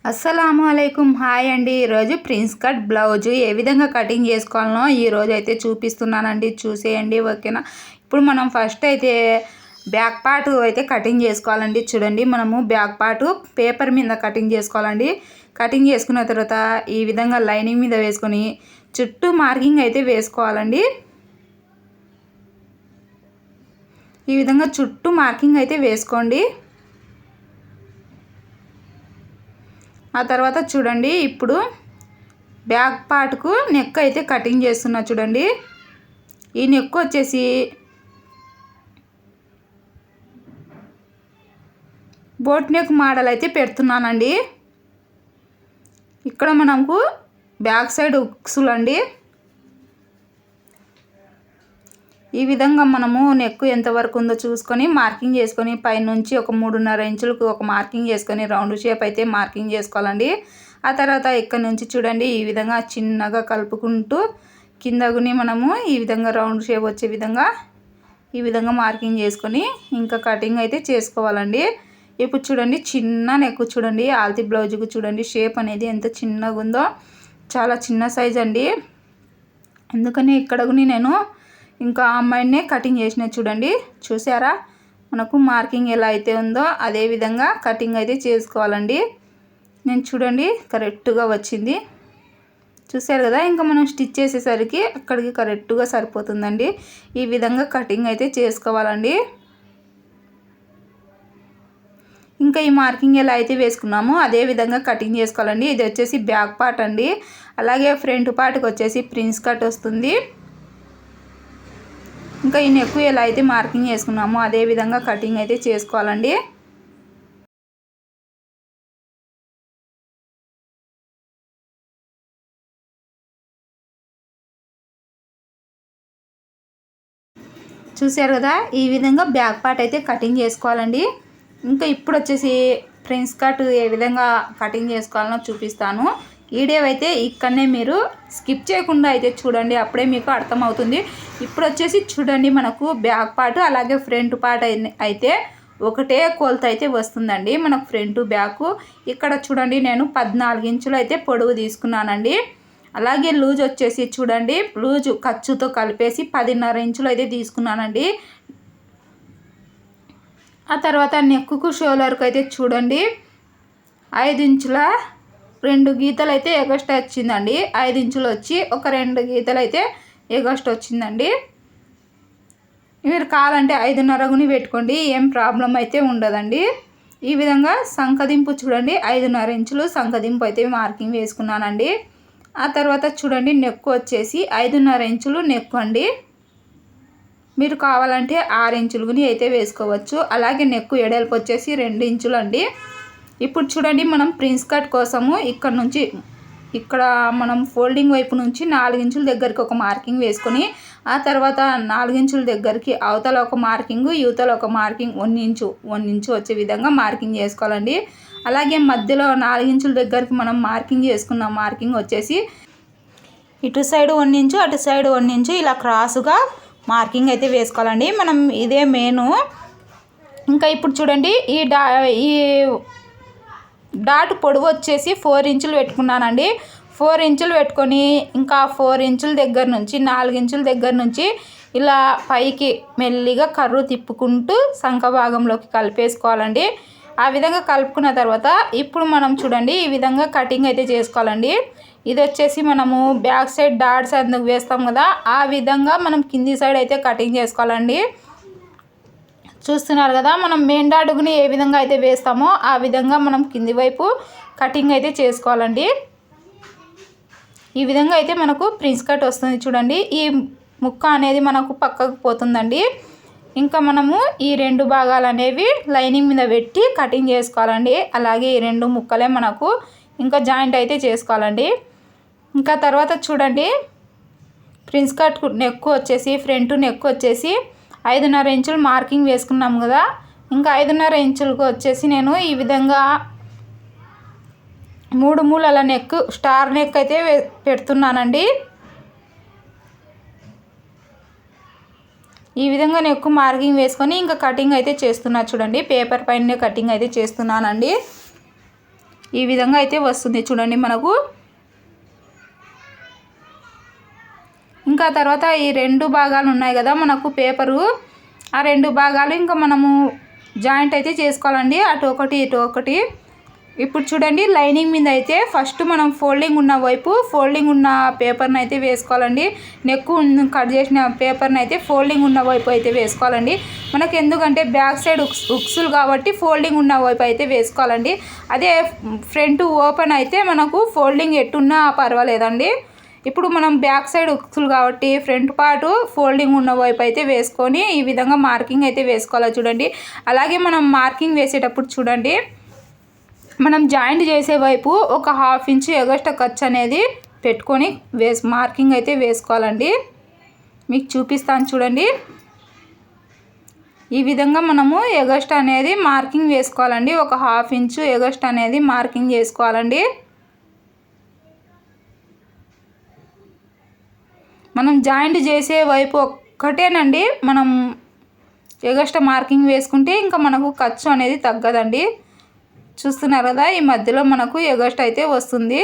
అస్సలాము అలైకుం. హాయ్ అండి. ఈరోజు ప్రిన్స్ కట్ బ్లౌజ్ ఏ విధంగా కటింగ్ చేసుకోవాలనో ఈరోజు అయితే చూపిస్తున్నానండి. చూసేయండి, ఓకేనా. ఇప్పుడు మనం ఫస్ట్ అయితే బ్యాక్ పార్ట్ అయితే కటింగ్ చేసుకోవాలండి. చూడండి, మనము బ్యాక్ పార్ట్ పేపర్ మీద కటింగ్ చేసుకోవాలండి. కటింగ్ చేసుకున్న తర్వాత ఈ విధంగా లైనింగ్ మీద వేసుకొని చుట్టూ మార్కింగ్ అయితే వేసుకోవాలండి. ఈ విధంగా చుట్టూ మార్కింగ్ అయితే వేసుకోండి. ఆ తర్వాత చూడండి, ఇప్పుడు బ్యాక్ పార్ట్కు నెక్ అయితే కటింగ్ చేస్తున్నా. చూడండి, ఈ నెక్ వచ్చేసి బోట్ నెక్ మోడల్ అయితే పెడుతున్నానండి. ఇక్కడ మనకు బ్యాక్ సైడ్ హుక్స్లు అండి. ఈ విధంగా మనము నెక్ ఎంతవరకు ఉందో చూసుకొని మార్కింగ్ చేసుకొని పైనుంచి ఒక 3.5 ఇంచులకు ఒక మార్కింగ్ చేసుకొని రౌండ్ షేప్ అయితే మార్కింగ్ చేసుకోవాలండి. ఆ తర్వాత ఇక్కడ నుంచి చూడండి, ఈ విధంగా చిన్నగా కలుపుకుంటూ కిందకుని మనము ఈ విధంగా రౌండ్ షేప్ వచ్చే విధంగా ఈ విధంగా మార్కింగ్ చేసుకొని ఇంకా కటింగ్ అయితే చేసుకోవాలండి. ఇప్పుడు చూడండి, చిన్న నెక్ చూడండి, ఆల్తీ బ్లౌజ్కు చూడండి షేప్ అనేది ఎంత చిన్నగా ఉందో, చాలా చిన్న సైజ్ అండి. అందుకని ఇక్కడకుని నేను ఇంకా అమ్మాయినే కటింగ్ చేసిన. చూడండి, చూసారా మనకు మార్కింగ్ ఎలా అయితే ఉందో అదే విధంగా కటింగ్ అయితే చేసుకోవాలండి. నేను చూడండి కరెక్ట్గా వచ్చింది, చూసారు కదా. ఇంకా మనం స్టిచ్ చేసేసరికి అక్కడికి కరెక్ట్గా సరిపోతుందండి. ఈ విధంగా కటింగ్ అయితే చేసుకోవాలండి. ఇంకా ఈ మార్కింగ్ ఎలా అయితే వేసుకున్నామో అదే విధంగా కటింగ్ చేసుకోవాలండి. ఇది వచ్చేసి బ్యాక్ పార్ట్ అండి. అలాగే ఫ్రంట్ పార్ట్కి వచ్చేసి ప్రిన్స్ కట్ వస్తుంది. ఇంకా ఈ నెక్ ఎలా అయితే మార్కింగ్ చేసుకున్నామో అదే విధంగా కటింగ్ అయితే చేసుకోవాలండి. చూసారు కదా, ఈ విధంగా బ్యాక్ పార్ట్ అయితే కటింగ్ చేసుకోవాలండి. ఇంకా ఇప్పుడు వచ్చేసి ప్రిన్స్ కట్ ఏ విధంగా కటింగ్ చేసుకోవాలనో చూపిస్తాను. వీడియో అయితే ఇక్కడనే మీరు స్కిప్ చేయకుండా అయితే చూడండి, అప్పుడే మీకు అర్థమవుతుంది. ఇప్పుడు వచ్చేసి చూడండి, మనకు బ్యాక్ పార్ట్ అలాగే ఫ్రంట్ పార్ట్ అయితే ఒకటే కొలత అయితే వస్తుందండి. మనకు ఫ్రంట్ బ్యాక్ ఇక్కడ చూడండి, నేను 14 ఇంచులు అయితే పొడవు తీసుకున్నానండి. అలాగే లూజ్ వచ్చేసి చూడండి, లూజు ఖర్చుతో కలిపేసి 10.5 ఇంచులు అయితే తీసుకున్నానండి. ఆ తర్వాత నెక్కు షోల్డర్కి అయితే చూడండి 5 ఇంచుల 2 గీతలు అయితే ఎగస్ట్ వచ్చిందండి. 5 ఇంచులు వచ్చి ఒక 2 గీతలు అయితే ఎగస్ట్ వచ్చిందండి. మీరు కావాలంటే 5.5 పెట్టుకోండి, ఏం ప్రాబ్లం అయితే ఉండదండి. ఈ విధంగా సంకదింపు చూడండి 5.5 ఇంచులు సంకదింపు అయితే మార్కింగ్ వేసుకున్నానండి. ఆ తర్వాత చూడండి, నెక్ వచ్చేసి 5.5 ఇంచులు నెక్ అండి. మీరు కావాలంటే 6 ఇంచులుని అయితే వేసుకోవచ్చు. అలాగే నెక్ ఎడల్పు వచ్చేసి 2 ఇంచులు అండి. ఇప్పుడు చూడండి, మనం ప్రిన్స్ కట్ కోసము ఇక్కడ మనం ఫోల్డింగ్ వైపు నుంచి 4 ఇంచుల దగ్గరికి ఒక మార్కింగ్ వేసుకొని ఆ తర్వాత 4 ఇంచుల దగ్గరికి అవతల ఒక మార్కింగ్ యువతల ఒక మార్కింగ్ 1 ఇంచు వచ్చే విధంగా మార్కింగ్ చేసుకోవాలండి. అలాగే మధ్యలో 4 ఇంచుల దగ్గరికి మనం మార్కింగ్ చేసుకున్న మార్కింగ్ వచ్చేసి ఇటు సైడ్ 1 ఇంచు అటు సైడ్ 1 ఇంచు ఇలా క్రాసుగా మార్కింగ్ అయితే వేసుకోవాలండి. మనం ఇదే మెయిన్. ఇంకా ఇప్పుడు చూడండి, ఈ డాట్ పొడవు వచ్చేసి 4 ఇంచులు పెట్టుకున్నానండి. 4 ఇంచులు పెట్టుకొని ఇంకా 4 ఇంచుల దగ్గర నుంచి 4 ఇంచుల దగ్గర నుంచి ఇలా పైకి మెల్లిగా కర్రు తిప్పుకుంటూ సంఖ భాగంలోకి కలిపేసుకోవాలండి. ఆ విధంగా కలుపుకున్న తర్వాత ఇప్పుడు మనం చూడండి ఈ విధంగా కటింగ్ అయితే చేసుకోవాలండి. ఇది వచ్చేసి మనము బ్యాక్ సైడ్ డాట్స్ అందుకు వేస్తాం కదా, ఆ విధంగా మనం కింది సైడ్ అయితే కటింగ్ చేసుకోవాలండి. చూస్తున్నారు కదా, మనం మెయిన్ డాట్ని ఏ విధంగా అయితే వేస్తామో ఆ విధంగా మనం కింది వైపు కటింగ్ అయితే చేసుకోవాలండి. ఈ విధంగా అయితే మనకు ప్రిన్స్ కట్ వస్తుంది. చూడండి, ఈ ముక్క అనేది మనకు పక్కకు పోతుందండి. ఇంకా మనము ఈ 2 భాగాలు అనేవి లైనింగ్ మీద పెట్టి కటింగ్ చేసుకోవాలండి. అలాగే ఈ 2 ముక్కలే మనకు ఇంకా జాయింట్ అయితే చేసుకోవాలండి. ఇంకా తర్వాత చూడండి, ప్రిన్స్ కట్ నెక్ వచ్చేసి ఫ్రంట్ నెక్ వచ్చేసి 5.5 ఇంచులు మార్కింగ్ వేసుకున్నాం కదా. ఇంకా 5.5 ఇంచులకు వచ్చేసి నేను ఈ విధంగా 3 మూలల నెక్ స్టార్ నెక్ అయితే పెడుతున్నానండి. ఈ విధంగా నెక్ మార్కింగ్ వేసుకొని ఇంకా కటింగ్ అయితే చేస్తున్నా. చూడండి, పేపర్ పైన కటింగ్ అయితే చేస్తున్నానండి. ఈ విధంగా అయితే వస్తుంది చూడండి మనకు. ఇంకా తర్వాత ఈ 2 భాగాలు ఉన్నాయి కదా మనకు పేపరు, ఆ 2 భాగాలు ఇంకా మనము జాయింట్ అయితే చేసుకోవాలండి, అటు ఒకటి ఇటు ఒకటి. ఇప్పుడు చూడండి లైనింగ్ మీద అయితే ఫస్ట్ మనం ఫోల్డింగ్ ఉన్న వైపు ఫోల్డింగ్ ఉన్న పేపర్ని అయితే వేసుకోవాలండి. నెక్ కట్ చేసిన పేపర్ని అయితే ఫోల్డింగ్ ఉన్న వైపు అయితే వేసుకోవాలండి. మనకు ఎందుకంటే బ్యాక్ సైడ్ ఉక్సులు కాబట్టి ఫోల్డింగ్ ఉన్న వైపు అయితే వేసుకోవాలండి. అదే ఫ్రంట్ ఓపెన్ అయితే మనకు ఫోల్డింగ్ ఎట్టున్నా పర్వాలేదండి. ఇప్పుడు మనం బ్యాక్ సైడ్ ఉక్సులు కాబట్టి ఫ్రంట్ పార్ట్ ఫోల్డింగ్ ఉన్న వైపు అయితే వేసుకొని ఈ విధంగా మార్కింగ్ అయితే వేసుకోవాలి చూడండి. అలాగే మనం మార్కింగ్ వేసేటప్పుడు చూడండి, మనం జాయింట్ చేసే వైపు ఒక 1/2 ఇంచు ఎగస్ట్రా ఖర్చు అనేది పెట్టుకొని మార్కింగ్ అయితే వేసుకోవాలండి. మీకు చూపిస్తాను చూడండి. ఈ విధంగా మనము ఎగస్ట్రా అనేది మార్కింగ్ వేసుకోవాలండి. ఒక 1/2 ఇంచు ఎగస్ట్రా అనేది మార్కింగ్ చేసుకోవాలండి. మనం జాయింట్ చేసే వైపు ఒక్కటేనండి మనం ఎగస్ట్రా మార్కింగ్ వేసుకుంటే ఇంకా మనకు ఖర్చు అనేది తగ్గదండి. చూస్తున్నారు కదా, ఈ మధ్యలో మనకు ఎగస్ట్ అయితే వస్తుంది.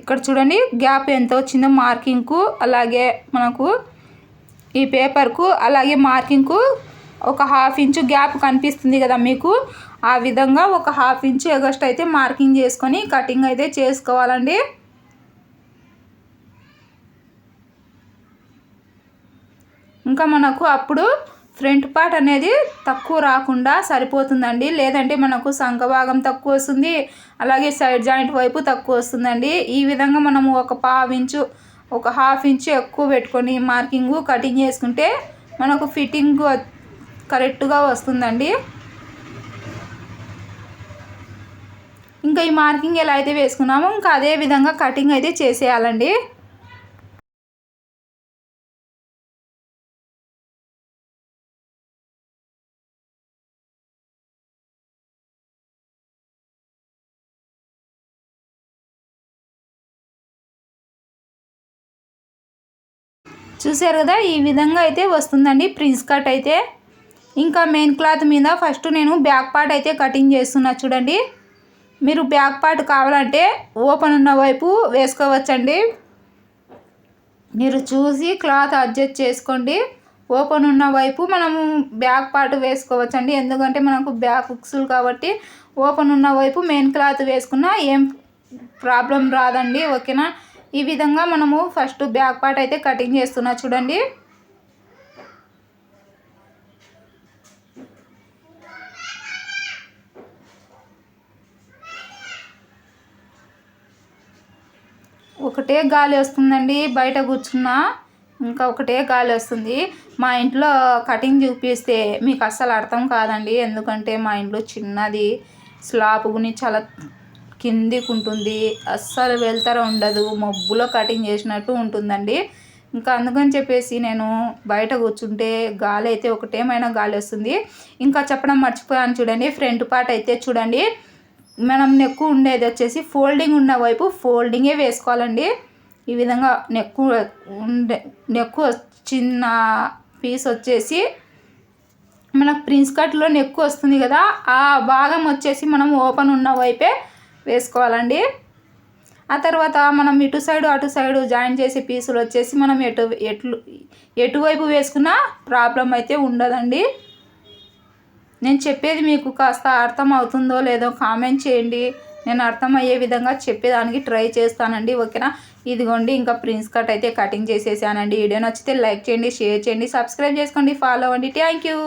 ఇక్కడ చూడండి గ్యాప్ ఎంత వచ్చిందో మార్కింగ్కు, అలాగే మనకు ఈ పేపర్కు, అలాగే మార్కింగ్కు ఒక 1/2 ఇంచు గ్యాప్ కనిపిస్తుంది కదా మీకు, ఆ విధంగా ఒక 1/2 ఇంచు ఎగస్ట్ అయితే మార్కింగ్ చేసుకొని కటింగ్ అయితే చేసుకోవాలండి. ఇంకా మనకు అప్పుడు ఫ్రంట్ పార్ట్ అనేది తక్కువ రాకుండా సరిపోతుందండి. లేదంటే మనకు సంఖ భాగం తక్కువ వస్తుంది, అలాగే సైడ్ జాయింట్ వైపు తక్కువ వస్తుందండి. ఈ విధంగా మనము ఒక 1/2 ఇంచు ఒక 1/2 ఇంచు ఎక్కువ పెట్టుకొని మార్కింగ్ కటింగ్ చేసుకుంటే మనకు ఫిట్టింగ్ కరెక్ట్గా వస్తుందండి. ఇంకా ఈ మార్కింగ్ ఎలా అయితే వేసుకున్నామో ఇంకా అదే విధంగా కటింగ్ అయితే చేసేయాలండి. చూసారు కదా, ఈ విధంగా అయితే వస్తుందండి ప్రిన్స్ కట్ అయితే. ఇంకా మెయిన్ క్లాత్ మీద ఫస్ట్ నేను బ్యాక్ పార్ట్ అయితే కటింగ్ చేస్తున్నా చూడండి. మీరు బ్యాక్ పార్ట్ కావాలంటే ఓపెన్ ఉన్న వైపు వేసుకోవచ్చండి. మీరు చూసి క్లాత్ అడ్జస్ట్ చేసుకోండి. ఓపెన్ ఉన్న వైపు మనము బ్యాక్ పార్ట్ వేసుకోవచ్చండి, ఎందుకంటే మనకు బ్యాక్ ఉక్సులు కాబట్టి ఓపెన్ ఉన్న వైపు మెయిన్ క్లాత్ వేసుకున్నా ఏం ప్రాబ్లం రాదండి. ఓకేనా. ఈ విధంగా మనము ఫస్ట్ బ్యాక్ పార్ట్ అయితే కటింగ్ చేస్తున్నా చూడండి. ఒకటే గాలి వస్తుందండి, బయట కూర్చున్నా ఇంకా ఒకటే గాలి వస్తుంది. మా ఇంట్లో కటింగ్ చూపిస్తే మీకు అస్సలు అర్థం కాదండి, ఎందుకంటే మా ఇంట్లో చిన్నది స్లాబ్ గుని చాలా కిందికి ఉంటుంది, అస్సలు వెళ్తారా ఉండదు, మబ్బులో కటింగ్ చేసినట్టు ఉంటుందండి. ఇంకా అందుకని చెప్పేసి నేను బయట కూర్చుంటే గాలి అయితే ఒకటేమైనా గాలి వస్తుంది. ఇంకా చెప్పడం మర్చిపోయాను చూడండి, ఫ్రంట్ పార్ట్ అయితే చూడండి మనం నెక్కు ఉండేది వచ్చేసి ఫోల్డింగ్ ఉన్న వైపు ఫోల్డింగే వేసుకోవాలండి. ఈ విధంగా నెక్కు చిన్న పీస్ వచ్చేసి మనకు ప్రిన్స్ కట్లో నెక్కు వస్తుంది కదా, ఆ భాగం వచ్చేసి మనం ఓపెన్ ఉన్న వైపే వేసుకోవాలండి. ఆ తర్వాత మనం ఇటు సైడు అటు సైడు జాయిన్ చేసే పీసులు వచ్చేసి మనం ఎటువైపు వేసుకున్నా ప్రాబ్లం అయితే ఉండదండి. నేను చెప్పేది మీకు కాస్త అర్థం అవుతుందో లేదో కామెంట్ చేయండి. నేను అర్థమయ్యే విధంగా చెప్పేదానికి ట్రై చేస్తానండి. ఓకేనా. ఇదిగోండి ఇంకా ప్రిన్స్ కట్ అయితే కటింగ్ చేసేసానండి. వీడియో నచ్చితే లైక్ చేయండి, షేర్ చేయండి, సబ్స్క్రైబ్ చేసుకోండి, ఫాలో అవ్వండి. Thank you.